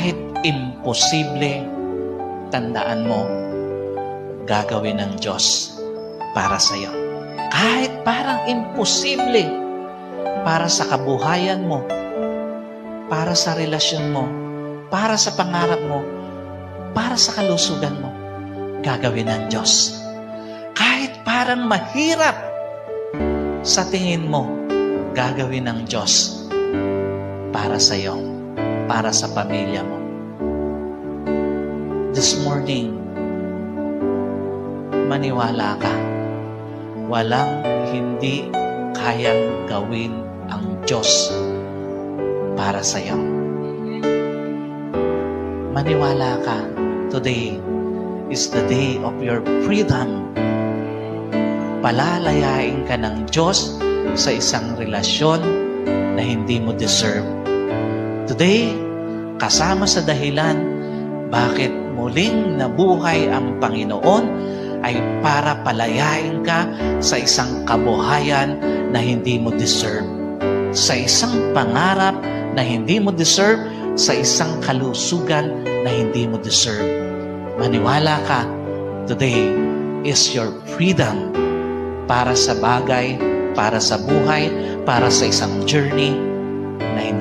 kahit imposible, tandaan mo, gagawin ng Diyos para sa iyo. Kahit parang imposible para sa kabuhayan mo, para sa relasyon mo, para sa pangarap mo, para sa kalusugan mo, gagawin ng Diyos. Kahit parang mahirap sa tingin mo, gagawin ng Diyos para sa iyo, para sa pamilya mo. This morning, maniwala ka, walang hindi kayang gawin ang Diyos para sa iyo. Maniwala ka, today is the day of your freedom. Palalayain ka ng Diyos sa isang relasyon na hindi mo deserve. Today, kasama sa dahilan bakit muling nabuhay ang Panginoon ay para palayain ka sa isang kabuhayan na hindi mo deserve, sa isang pangarap na hindi mo deserve, sa isang kalusugan na hindi mo deserve. Maniwala ka, today is your freedom para sa bagay, para sa buhay, para sa isang journey